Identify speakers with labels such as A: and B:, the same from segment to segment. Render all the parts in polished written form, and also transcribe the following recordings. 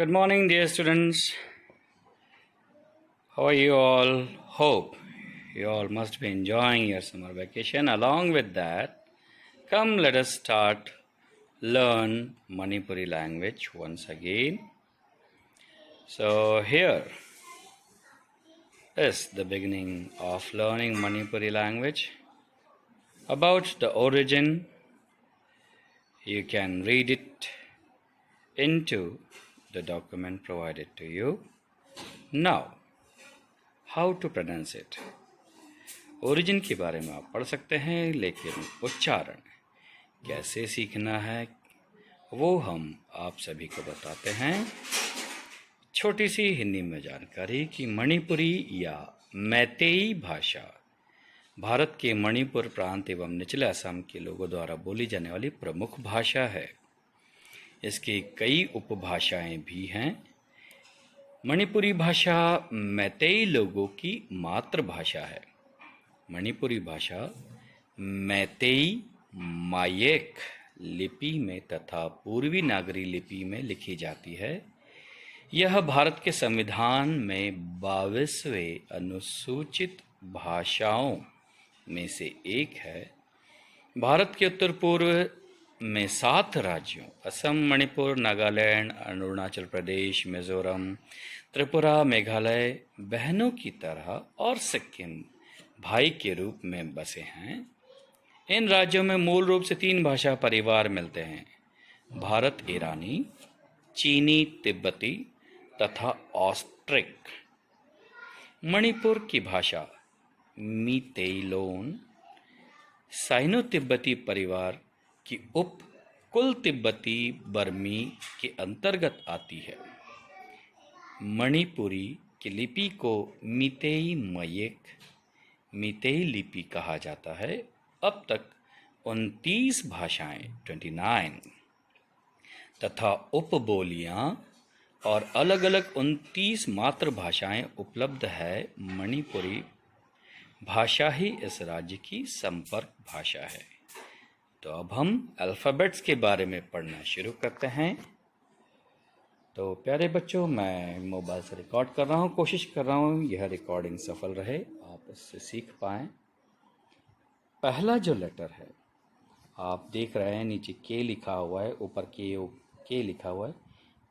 A: Good morning, dear students. How are you all? Hope you all must be enjoying your summer vacation. Along with that, come let us start learn Manipuri language once again. So here is the beginning of learning Manipuri language. About the origin, you can read it into the document provided to you. Now, how to pronounce it? Origin के बारे में आप पढ़ सकते हैं, लेकिन उच्चारण कैसे सीखना है वो हम आप सभी को बताते हैं। छोटी सी हिंदी में जानकारी कि मणिपुरी या मैतेई भाषा भारत के मणिपुर प्रांत एवं निचले असम के लोगों द्वारा बोली जाने वाली प्रमुख भाषा है। इसकी कई उपभाषाएं भी हैं। मणिपुरी भाषा मैतेई लोगों की मातृभाषा है। मणिपुरी भाषा मैतेई मायेक लिपि में तथा पूर्वी नागरी लिपि में लिखी जाती है। यह भारत के संविधान में 22वें अनुसूचित भाषाओं में से एक है। भारत के उत्तर पूर्व में 7 राज्यों असम, मणिपुर, नागालैंड, अरुणाचल प्रदेश, मिजोरम, त्रिपुरा, मेघालय बहनों की तरह और सिक्किम भाई के रूप में बसे हैं। इन राज्यों में मूल रूप से 3 भाषा परिवार मिलते हैं: भारत ईरानी, चीनी तिब्बती तथा ऑस्ट्रिक। मणिपुर की भाषा मीतेई-लोन साइनो तिब्बती परिवार की उप कुल तिब्बती बर्मी के अंतर्गत आती है। मणिपुरी की लिपि को मीतेई मयेक मीतेई लिपि कहा जाता है। अब तक 29 भाषाएं 29 तथा उपबोलियां और अलग अलग 29 मातृभाषाएं उपलब्ध है। मणिपुरी भाषा ही इस राज्य की संपर्क भाषा है। तो अब हम अल्फ़ाबेट्स के बारे में पढ़ना शुरू करते हैं। तो प्यारे बच्चों, मैं मोबाइल से रिकॉर्ड कर रहा हूँ, कोशिश कर रहा हूँ यह रिकॉर्डिंग सफल रहे, आप इससे सीख पाएँ। पहला जो लेटर है आप देख रहे हैं, नीचे के लिखा हुआ है, ऊपर के लिखा हुआ है।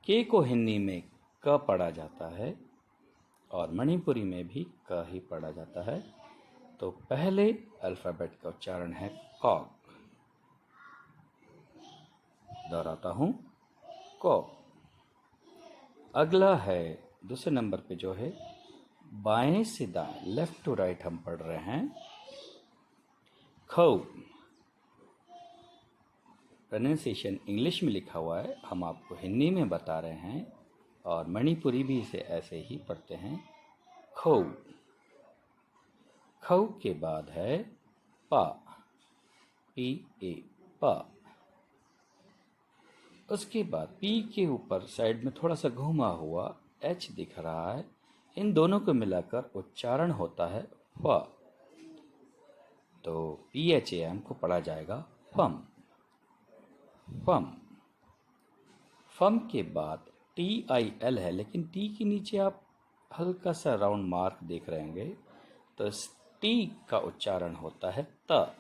A: के को हिंदी में क पढ़ा जाता है और मणिपुरी में भी क ही पढ़ा जाता है। तो पहले अल्फ़ाबेट का उच्चारण है कॉक। दोहराता हूँ, को। अगला है दूसरे नंबर पे जो है बाएं से दाएं, लेफ्ट टू राइट हम पढ़ रहे हैं, खौ। प्रोनाउंसिएशन इंग्लिश में लिखा हुआ है, हम आपको हिंदी में बता रहे हैं और मणिपुरी भी इसे ऐसे ही पढ़ते हैं, खौ। खौ के बाद है पा, PA, पा। उसके बाद पी के ऊपर साइड में थोड़ा सा घुमा हुआ H दिख रहा है, इन दोनों को मिलाकर उच्चारण होता है फ। तो PHAM को पढ़ा जाएगा फम, फम। फम के बाद TIL है, लेकिन टी के नीचे आप हल्का सा राउंड मार्क देख रहे होंगे, तो टी का उच्चारण होता है त,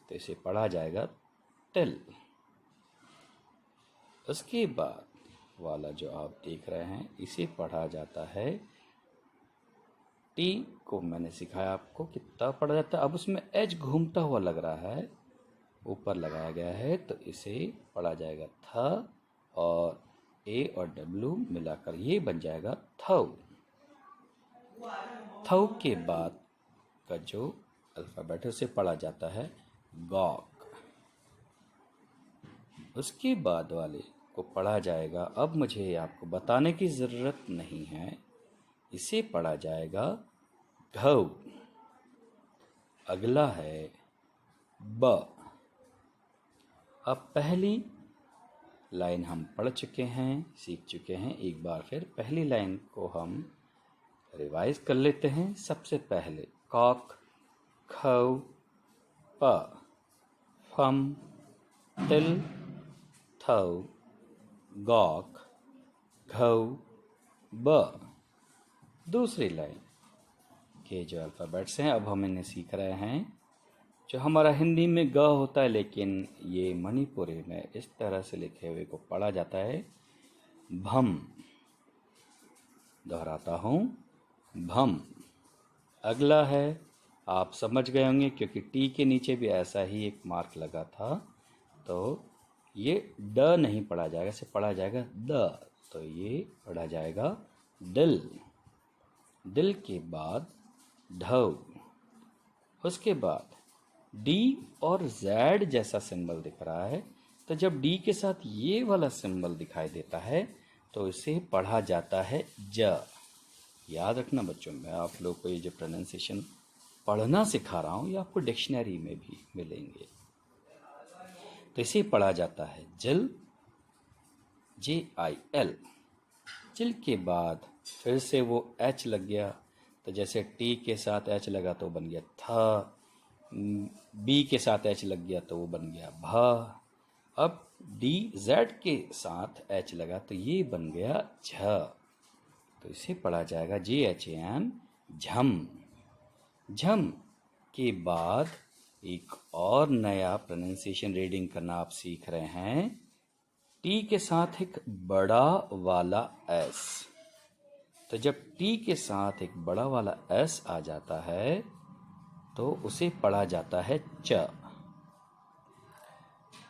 A: तो इसे पढ़ा जाएगा तिल। उसके बाद वाला जो आप देख रहे हैं इसे पढ़ा जाता है, टी को मैंने सिखाया आपको कि त पढ़ा जाता है। अब उसमें एच घूमता हुआ लग रहा है, ऊपर लगाया गया है, तो इसे पढ़ा जाएगा थ और ए और डब्ल्यू मिलाकर ये बन जाएगा थौ। थौ के बाद का जो अल्फ़ाबेट से पढ़ा जाता है गॉक। उसके बाद वाले को पढ़ा जाएगा, अब मुझे आपको बताने की ज़रूरत नहीं है, इसे पढ़ा जाएगा घौ। अगला है ब। अब पहली लाइन हम पढ़ चुके हैं, सीख चुके हैं। एक बार फिर पहली लाइन को हम रिवाइज कर लेते हैं। सबसे पहले कॉक, खौ, प, फम, तिल, थौ, गॉक, घ ब। दूसरी लाइन के जो अल्फ़ाबेट्स हैं अब हम इन्हें सीख रहे हैं। जो हमारा हिंदी में ग होता है, लेकिन ये मणिपुरी में इस तरह से लिखे हुए को पढ़ा जाता है भम। दोहराता हूँ, भम। अगला है, आप समझ गए होंगे क्योंकि टी के नीचे भी ऐसा ही एक मार्क लगा था। तो ये ड नहीं पढ़ा जाएगा, इसे पढ़ा जाएगा द। तो ये पढ़ा जाएगा दिल। दिल के बाद ढ। उसके बाद डी और जेड जैसा सिंबल दिख रहा है, तो जब डी के साथ ये वाला सिंबल दिखाई देता है तो इसे पढ़ा जाता है ज। याद रखना बच्चों, मैं आप लोग को ये जो प्रोनाउंसिएशन पढ़ना सिखा रहा हूँ ये आपको डिक्शनरी में भी मिलेंगे। तो इसे पढ़ा जाता है जिल, JIL। जिल के बाद फिर से वो H लग गया, तो जैसे टी के साथ H लगा तो बन गया थ, बी के साथ H लग गया तो वो बन गया भ। अब DZ के साथ H लगा तो ये बन गया झ। तो इसे पढ़ा जाएगा JHAM, झम। झम के बाद एक और नया प्रोनाउंसिएशन रीडिंग करना आप सीख रहे हैं। टी के साथ एक बड़ा वाला S। तो जब टी के साथ एक बड़ा वाला S आ जाता है तो उसे पढ़ा जाता है च।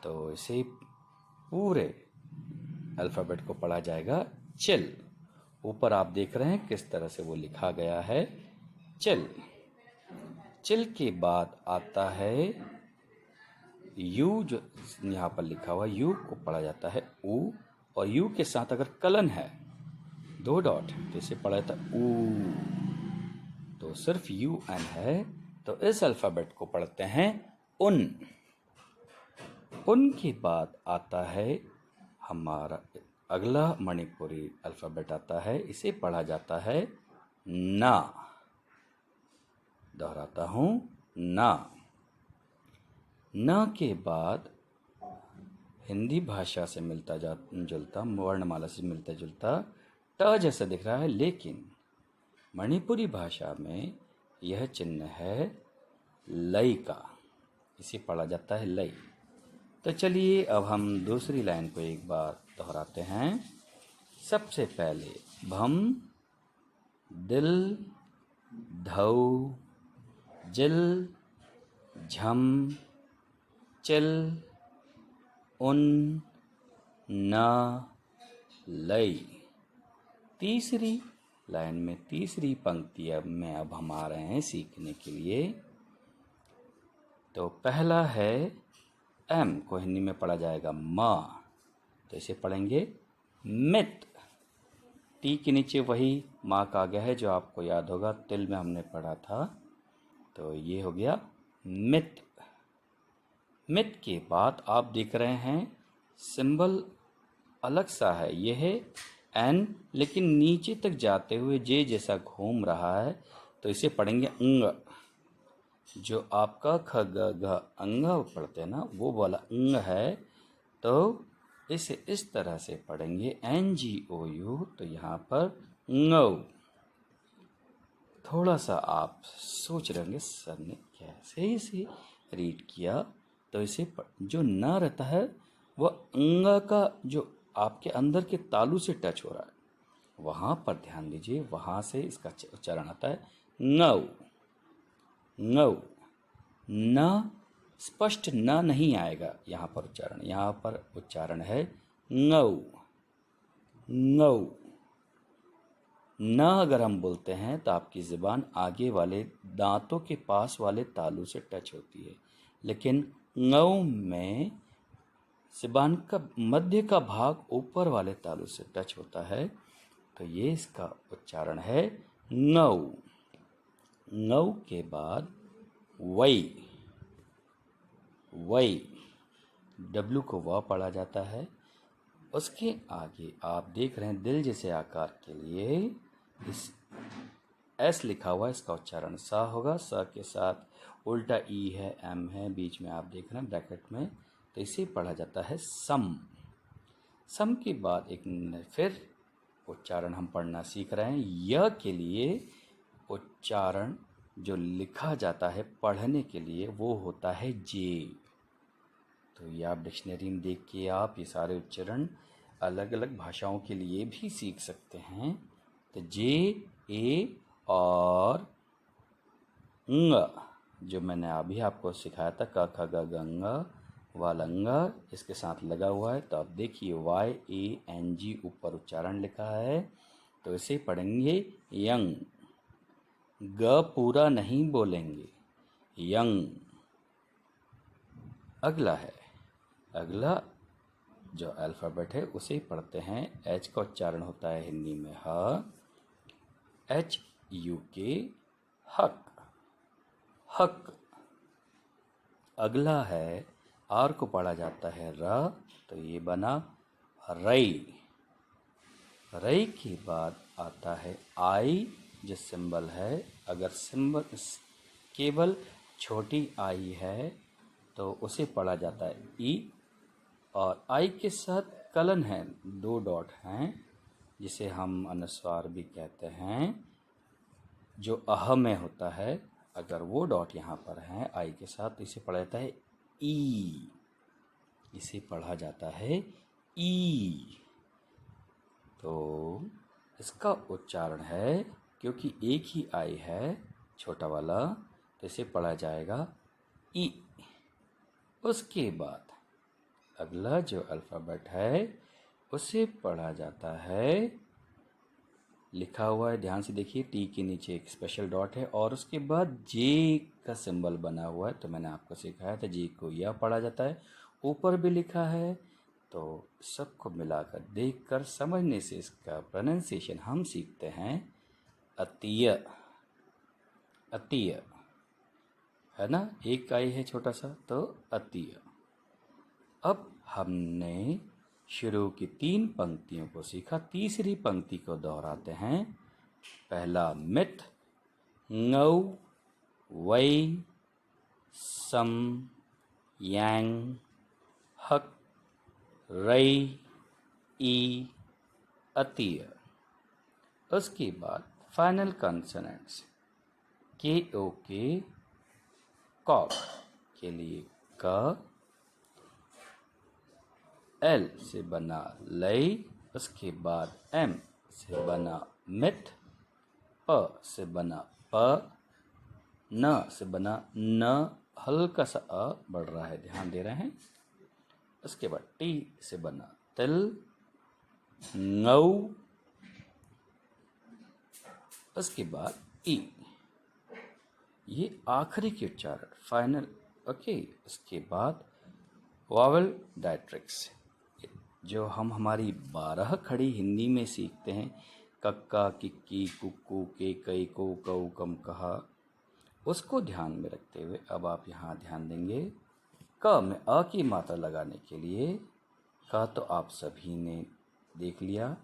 A: तो इसे पूरे अल्फ़ाबेट को पढ़ा जाएगा चिल। ऊपर आप देख रहे हैं किस तरह से वो लिखा गया है, चिल। चिल के बाद आता है यू, जो यहाँ पर लिखा हुआ यू को पढ़ा जाता है ऊ, और यू के साथ अगर कलन है 2 डॉट तो इसे पढ़ा जाता है ऊ। तो सिर्फ UN है, तो इस अल्फ़ाबेट को पढ़ते हैं उन। उन के बाद आता है हमारा अगला मणिपुरी अल्फ़ाबेट आता है, इसे पढ़ा जाता है ना। दोहराता हूँ, ना। ना के बाद हिंदी भाषा से मिलता जुलता, वर्णमाला से मिलता जुलता ट जैसा दिख रहा है, लेकिन मणिपुरी भाषा में यह चिन्ह है लई का। इसे पढ़ा जाता है लई। तो चलिए अब हम दूसरी लाइन को एक बार दोहराते हैं। सबसे पहले भम, दिल, धौ, जिल, झम, चिल, उन, ना, लई। तीसरी लाइन में तीसरी पंक्ति अब हम आ रहे हैं सीखने के लिए। तो पहला है एम को हिंदी में पढ़ा जाएगा माँ, तो इसे पढ़ेंगे मित। टी के नीचे वही माँ का आ गया है जो आपको याद होगा तिल में हमने पढ़ा था, तो ये हो गया मित। मित के बाद आप देख रहे हैं सिंबल अलग सा है, ये है एन, लेकिन नीचे तक जाते हुए जे जैसा घूम रहा है, तो इसे पढ़ेंगे अंग। जो आपका ख ग घ अंग पढ़ते हैं ना, वो वाला अंग है, तो इसे इस तरह से पढ़ेंगे NGOU। तो यहाँ पर ngौ। थोड़ा सा आप सोच रहे होंगे सर ने कैसे इसे रीड किया, तो इसे जो न रहता है वह अंग का जो आपके अंदर के तालू से टच हो रहा है, वहाँ पर ध्यान दीजिए, वहाँ से इसका उच्चारण आता है ngौ। ngौ। न स्पष्ट न नहीं आएगा यहाँ पर उच्चारण, यहाँ पर उच्चारण है ngौ। ngौ। न अगर हम बोलते हैं तो आपकी ज़ुबान आगे वाले दांतों के पास वाले तालू से टच होती है, लेकिन ngौ में ज़ुबान का मध्य का भाग ऊपर वाले तालू से टच होता है, तो ये इसका उच्चारण है ngौ। ngौ के बाद वै। वै, W को व पढ़ा जाता है। उसके आगे आप देख रहे हैं दिल जैसे आकार के लिए इस S लिखा हुआ है, इसका उच्चारण सा होगा। सा के साथ उल्टा ई है, एम है, बीच में आप देख रहे हैं ब्रैकेट में, तो इसे पढ़ा जाता है सम। सम के बाद एक फिर उच्चारण हम पढ़ना सीख रहे हैं। य के लिए उच्चारण जो लिखा जाता है पढ़ने के लिए वो होता है जे। तो ये आप डिक्शनरी में देख के आप ये सारे उच्चारण अलग अलग भाषाओं के लिए भी सीख सकते हैं। तो जे, ए और ng जो मैंने अभी आपको सिखाया था क ख ग घ ङ वालंग इसके साथ लगा हुआ है। तो अब देखिए YANG ऊपर उच्चारण लिखा है तो इसे पढ़ेंगे यंग। ग पूरा नहीं बोलेंगे, यंग। अगला जो अल्फ़ाबेट है उसे पढ़ते हैं। H का उच्चारण होता है हिंदी में ह, HUK, हक, हक। अगला है आर को पढ़ा जाता है र, तो ये बना रई। रई के बाद आता है आई जो सिंबल है। अगर सिंबल केवल छोटी आई है तो उसे पढ़ा जाता है ई, और आई के साथ कलन है, 2 डॉट हैं जिसे हम अनुस्वार भी कहते हैं, जो अह में होता है। अगर वो डॉट यहाँ पर हैं आई के साथ तो इसे पढ़ा जाता है ई, इसे पढ़ा जाता है ई। तो इसका उच्चारण है, क्योंकि एक ही आई है छोटा वाला, तो इसे पढ़ा जाएगा ई। उसके बाद अगला जो अल्फ़ाबेट है उसे पढ़ा जाता है, लिखा हुआ है ध्यान से देखिए, टी के नीचे एक स्पेशल डॉट है और उसके बाद जे का सिंबल बना हुआ है। तो मैंने आपको सिखाया था जे को यह पढ़ा जाता है, ऊपर भी लिखा है। तो सबको मिलाकर देखकर समझने से इसका प्रोनाउंसिएशन हम सीखते हैं अतीय। अतीय है ना, एक आई है छोटा सा, तो अतीय। अब हमने शुरू की 3 पंक्तियों को सीखा, तीसरी पंक्ति को दोहराते हैं। पहला मित, ngâu, वै, सम, यांग, हक, रई, ई, अतीय। उसके बाद फाइनल कॉन्सोनेंट्स KOK, कॉक के लिए क, L से बना लय, उसके बाद M से बना मित, प से बना प, न से बना न, हल्का सा अ बढ़ रहा है, ध्यान दे रहे हैं। उसके बाद टी से बना तिल, ngâu, उसके बाद ई। ये आखिरी के उच्चारण फाइनल। ओके, उसके बाद वावल डायट्रिक्स जो हम हमारी 12 खड़ी हिंदी में सीखते हैं, कक्का, किक्की, कुक्कू, के, कई, को, कऊ, कम, कहा, उसको ध्यान में रखते हुए अब आप यहाँ ध्यान देंगे क में अ की मात्रा लगाने के लिए। क तो आप सभी ने देख लिया,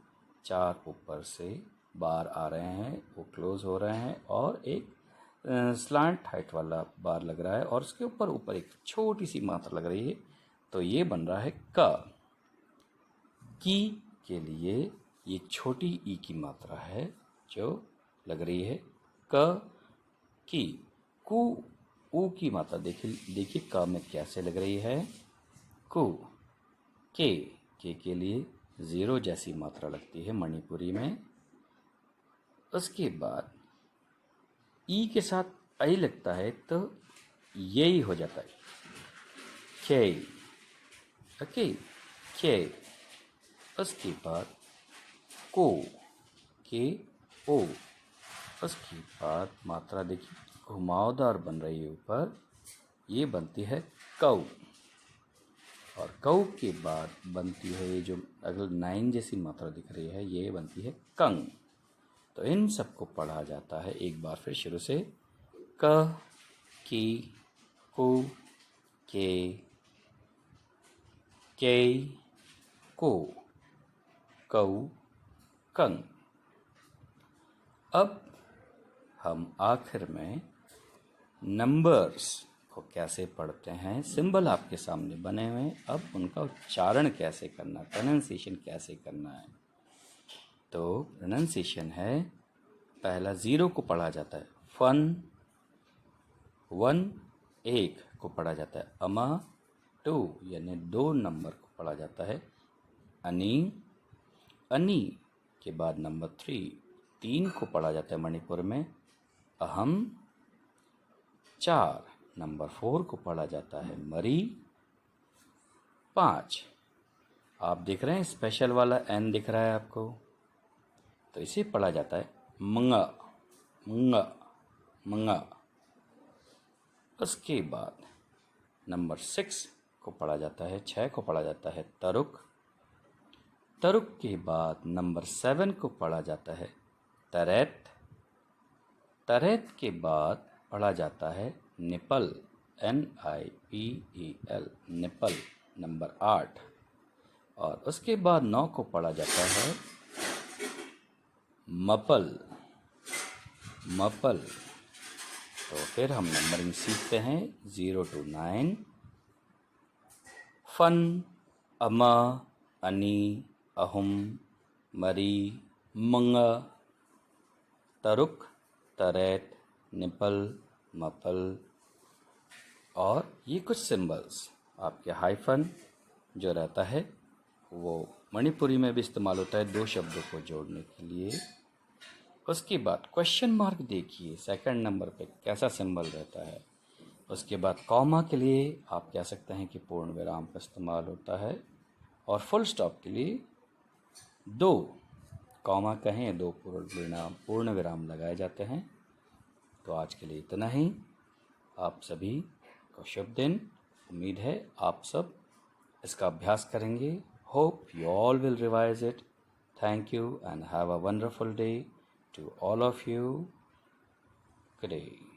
A: 4 ऊपर से बार आ रहे हैं, वो क्लोज हो रहे हैं, और एक स्लांट हाइट वाला बार लग रहा है और उसके ऊपर एक छोटी सी मात्रा लग रही है, तो ये बन रहा है क। की के लिए ये छोटी ई की मात्रा है जो लग रही है क की। कु ऊ की मात्रा देखिए क में कैसे लग रही है, कु। के लिए 0 जैसी मात्रा लगती है मणिपुरी में। उसके बाद ई के साथ आई लगता है तो यही हो जाता है खे। ओके, खे। उसके बाद को, के, ओ। उसके बाद मात्रा देखिए घुमावदार बन रही है ऊपर, ये बनती है कऊ। और कऊ के बाद बनती है ये जो अगल 9 जैसी मात्रा दिख रही है, ये बनती है कंग। तो इन सबको पढ़ा जाता है एक बार फिर शुरू से, क, की, कु, के, को, कऊ, कंग। अब हम आखिर में नंबर्स को कैसे पढ़ते हैं, सिंबल आपके सामने बने हुए हैं, अब उनका उच्चारण कैसे करना, प्रोनाउंसिएशन कैसे करना है। तो प्रोनाउंसिएशन है, पहला 0 को पढ़ा जाता है फन, 1 1 को पढ़ा जाता है अमा, 2 यानी 2 नंबर को पढ़ा जाता है अनि, अनि के बाद नंबर 3 को पढ़ा जाता है मणिपुर में अहम, 4 नंबर 4 को पढ़ा जाता है मरी, 5 आप देख रहे हैं स्पेशल वाला एन दिख रहा है आपको, तो इसे पढ़ा जाता है मंगा, मंगा, मंगा। उसके बाद नंबर 6 को पढ़ा जाता है, 6 को पढ़ा जाता है तरुक, तरुक के बाद नंबर 7 को पढ़ा जाता है तरेत, तरेत के बाद पढ़ा जाता है निपल, NIPEL, निपल नंबर 8, और उसके बाद 9 को पढ़ा जाता है मपल, मपल। तो फिर हम नंबरिंग सीखते हैं 0 to 9, फन, अमा, अनि, अहुम, मरी, मंगा, तरुक, तरेत, निपल, मपल। और ये कुछ सिंबल्स आपके हाइफन जो रहता है वो मणिपुरी में भी इस्तेमाल होता है 2 शब्दों को जोड़ने के लिए। उसके बाद क्वेश्चन मार्क देखिए सेकंड नंबर पे कैसा सिंबल रहता है। उसके बाद कॉमा के लिए आप कह सकते हैं कि पूर्ण विराम का इस्तेमाल होता है, और फुल स्टॉप के लिए 2 कॉमा कहें 2 पूर्ण विराम लगाए जाते हैं। तो आज के लिए इतना ही। आप सभी को शुभ दिन। उम्मीद है आप सब इसका अभ्यास करेंगे। Hope you all will revise it. Thank you and have a wonderful day to all of you. Good day.